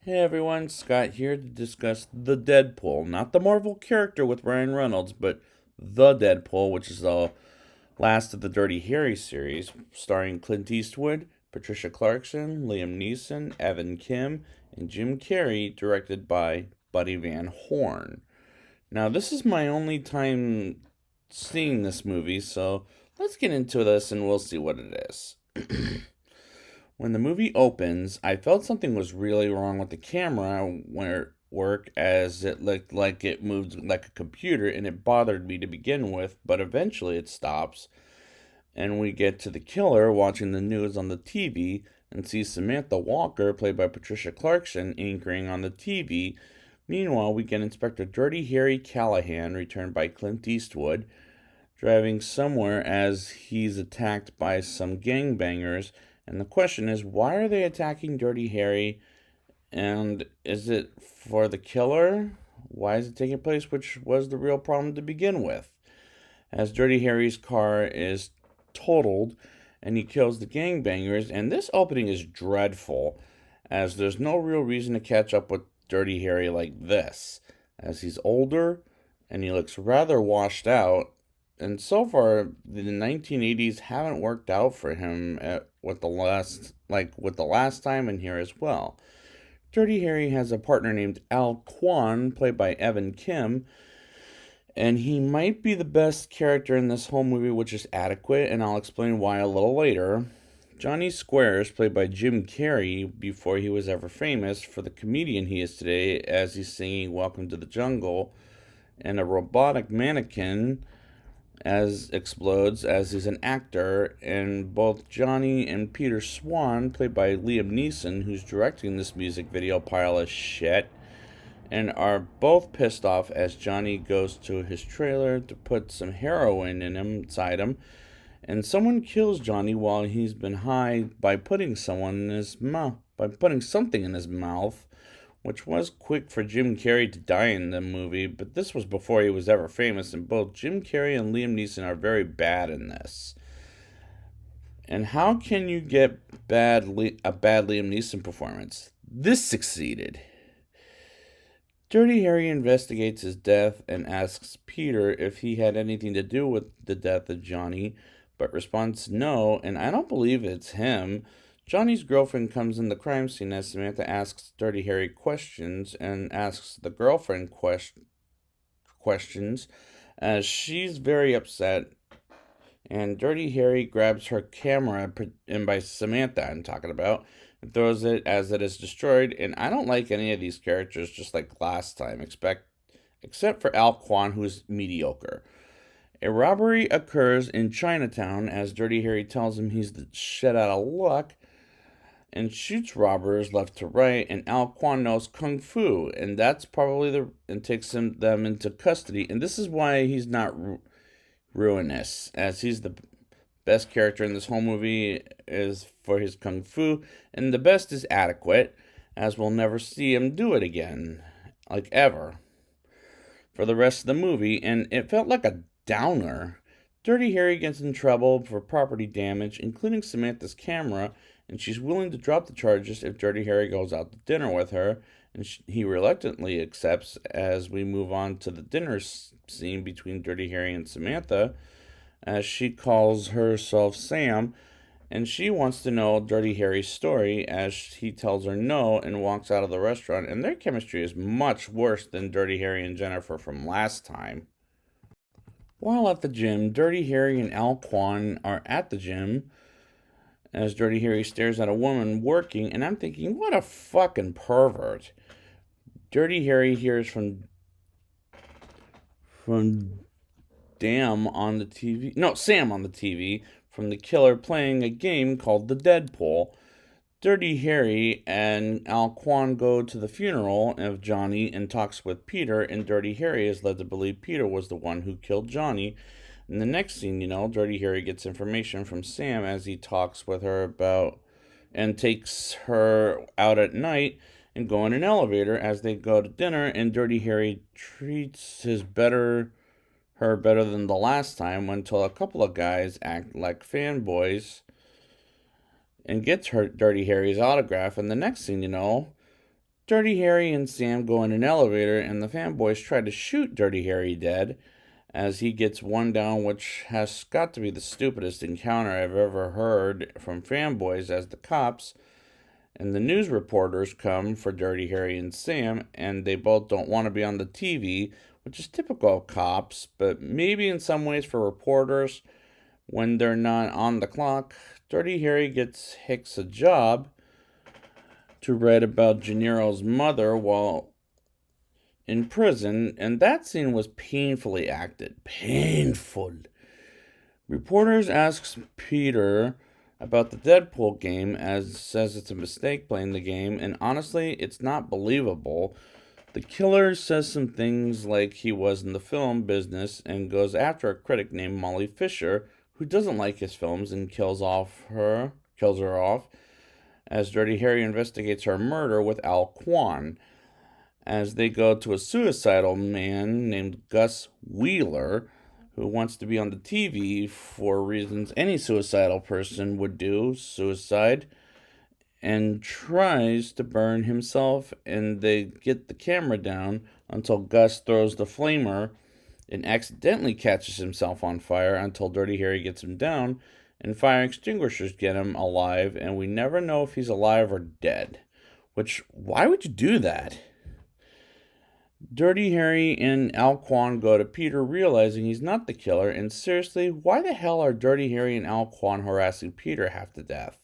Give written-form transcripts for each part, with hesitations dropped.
Hey everyone, Scott here to discuss The Deadpool. Not the Marvel character with Ryan Reynolds, but The Deadpool, which is the last of the Dirty Harry series, starring Clint Eastwood, Patricia Clarkson, Liam Neeson, Evan Kim, and Jim Carrey, directed by Buddy Van Horn. Now, this is my only time seeing this movie, so let's get into this and we'll see what it is. When the movie opens, I felt something was really wrong with the camera work as it looked like it moved like a computer and it bothered me to begin with, but eventually it stops and we get to the killer watching the news on the TV and see Samantha Walker, played by Patricia Clarkson, anchoring on the TV. Meanwhile, we get Inspector Dirty Harry Callahan, returned by Clint Eastwood, driving somewhere as he's attacked by some gangbangers. And the question is, why are they attacking Dirty Harry? And is it for the killer? Why is it taking place? Which was the real problem to begin with. As Dirty Harry's car is totaled and he kills the gangbangers. And this opening is dreadful, as there's no real reason to catch up with Dirty Harry like this, as he's older and he looks rather washed out. And so far, the 1980s haven't worked out for him with the last time in here as well. Dirty Harry has a partner named Al Quan, played by Evan Kim, and he might be the best character in this whole movie, which is adequate, and I'll explain why a little later. Johnny Squares, played by Jim Carrey, before he was ever famous, for the comedian he is today, as he's singing Welcome to the Jungle, and a robotic mannequin as explodes as he's an actor, and both Johnny and Peter Swan, played by Liam Neeson, who's directing this music video pile of shit, and are both pissed off as Johnny goes to his trailer to put some heroin inside him, and someone kills Johnny while he's been high by putting something in his mouth, which was quick for Jim Carrey to die in the movie, but this was before he was ever famous, and both Jim Carrey and Liam Neeson are very bad in this. And how can you get a bad Liam Neeson performance? This succeeded. Dirty Harry investigates his death and asks Peter if he had anything to do with the death of Johnny, but responds no, and I don't believe it's him. Johnny's girlfriend comes in the crime scene as Samantha asks Dirty Harry questions and asks the girlfriend questions as she's very upset. And Dirty Harry grabs her camera, and by Samantha I'm talking about, and throws it as it is destroyed. And I don't like any of these characters, just like last time, except for Al Quan, who's mediocre. A robbery occurs in Chinatown as Dirty Harry tells him he's the shit out of luck and shoots robbers left to right, and Al Quan knows Kung Fu, and that's probably and takes them into custody. And this is why he's not ruinous, as he's the best character in this whole movie is for his Kung Fu, and the best is adequate, as we'll never see him do it again, like ever, for the rest of the movie, and it felt like a downer. Dirty Harry gets in trouble for property damage, including Samantha's camera, and she's willing to drop the charges if Dirty Harry goes out to dinner with her, and he reluctantly accepts as we move on to the dinner scene between Dirty Harry and Samantha, as she calls herself Sam, and she wants to know Dirty Harry's story as he tells her no and walks out of the restaurant, and their chemistry is much worse than Dirty Harry and Jennifer from last time. While at the gym, Dirty Harry and Al Quan are at the gym as Dirty Harry stares at a woman working, and I'm thinking, what a fucking pervert. Dirty Harry hears from Sam on the TV, from the killer playing a game called the Deadpool. Dirty Harry and Al Quan go to the funeral of Johnny and talks with Peter, and Dirty Harry is led to believe Peter was the one who killed Johnny. In the next scene, Dirty Harry gets information from Sam as he talks with her about and takes her out at night and go in an elevator as they go to dinner, and Dirty Harry treats her better than the last time until a couple of guys act like fanboys and gets Dirty Harry's autograph. And the next thing you know, Dirty Harry and Sam go in an elevator, and the fanboys try to shoot Dirty Harry dead as he gets one down, which has got to be the stupidest encounter I've ever heard from fanboys, as the cops and the news reporters come for Dirty Harry and Sam, and they both don't want to be on the TV, which is typical of cops, but maybe in some ways for reporters when they're not on the clock. Dirty Harry gets Hicks a job to write about Gennaro's mother while in prison, and that scene was painfully acted. Painful. Reporters asks Peter about the Deadpool game, as says it's a mistake playing the game, and honestly, it's not believable. The killer says some things like he was in the film business and goes after a critic named Molly Fisher, who doesn't like his films and kills her off, as Dirty Harry investigates her murder with Al Quan. As they go to a suicidal man named Gus Wheeler, who wants to be on the TV for reasons any suicidal person would do, suicide, and tries to burn himself, and they get the camera down until Gus throws the flamer and accidentally catches himself on fire until Dirty Harry gets him down, and fire extinguishers get him alive, and we never know if he's alive or dead. Which, why would you do that? Dirty Harry and Al Quan go to Peter, realizing he's not the killer, and seriously, why the hell are Dirty Harry and Al Quan harassing Peter half to death?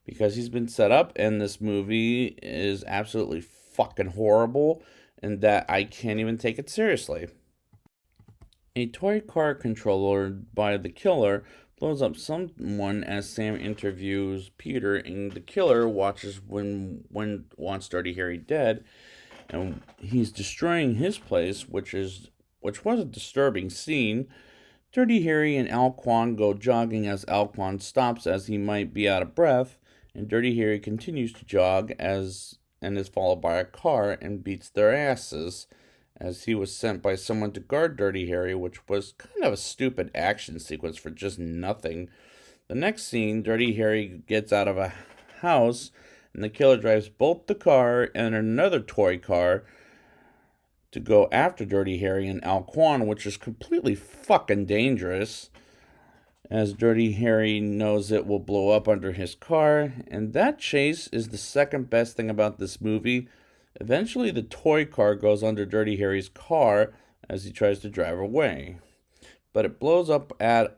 Because he's been set up, and this movie is absolutely fucking horrible, and that I can't even take it seriously. A toy car controlled by the killer blows up someone as Sam interviews Peter, and the killer watches when wants Dirty Harry dead, and he's destroying his place, which was a disturbing scene. Dirty Harry and Al Quan go jogging as Al Quan stops as he might be out of breath, and Dirty Harry continues to jog and is followed by a car and beats their asses, as he was sent by someone to guard Dirty Harry, which was kind of a stupid action sequence for just nothing. The next scene, Dirty Harry gets out of a house, and the killer drives both the car and another toy car to go after Dirty Harry and Al Quan, which is completely fucking dangerous, as Dirty Harry knows it will blow up under his car. And that chase is the second best thing about this movie. Eventually, the toy car goes under Dirty Harry's car as he tries to drive away, but it blows up on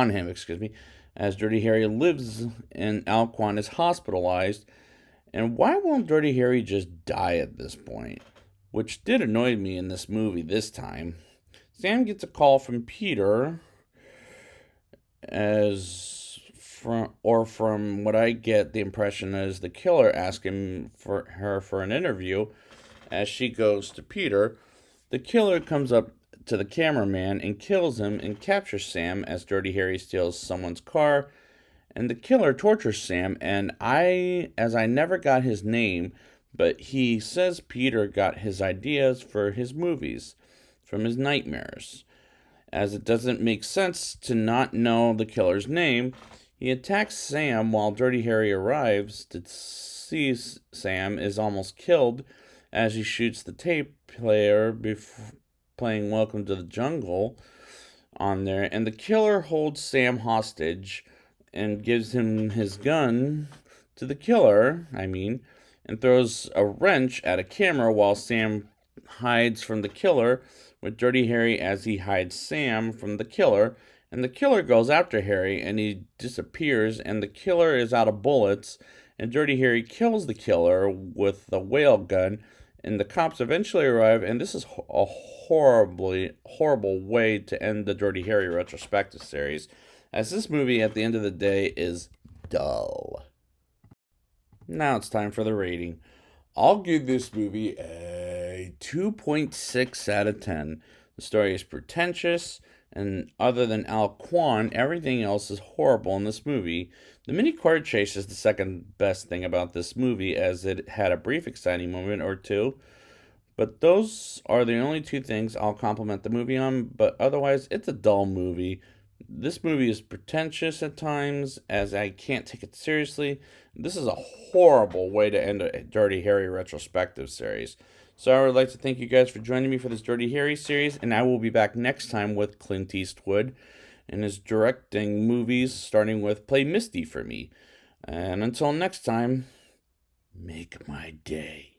him, as Dirty Harry lives and Al Quan is hospitalized. And why won't Dirty Harry just die at this point? Which did annoy me in this movie this time. Sam gets a call from Peter, from what I get the impression is the killer asking for her for an interview. As she goes to Peter, the killer comes up to the cameraman and kills him and captures Sam as Dirty Harry steals someone's car. And the killer tortures Sam, and I never got his name, but he says Peter got his ideas for his movies from his nightmares. As it doesn't make sense to not know the killer's name, he attacks Sam while Dirty Harry arrives to see Sam is almost killed as he shoots the tape player before playing Welcome to the Jungle on there. And the killer holds Sam hostage and gives him his gun to the killer, and throws a wrench at a camera while Sam hides from the killer, with Dirty Harry as he hides Sam from the killer. And the killer goes after Harry, and he disappears, and the killer is out of bullets, and Dirty Harry kills the killer with the whale gun, and the cops eventually arrive, and this is a horrible way to end the Dirty Harry retrospective series, as this movie, at the end of the day, is dull. Now it's time for the rating. I'll give this movie a 2.6 out of 10. The story is pretentious, and other than Al Quan, everything else is horrible in this movie. The mini car chase is the second best thing about this movie, as it had a brief exciting moment or two. But those are the only two things I'll compliment the movie on, but otherwise, it's a dull movie. This movie is pretentious at times, as I can't take it seriously. This is a horrible way to end a Dirty Harry retrospective series. So I would like to thank you guys for joining me for this Dirty Harry series, and I will be back next time with Clint Eastwood and his directing movies, starting with Play Misty for Me. And until next time, make my day.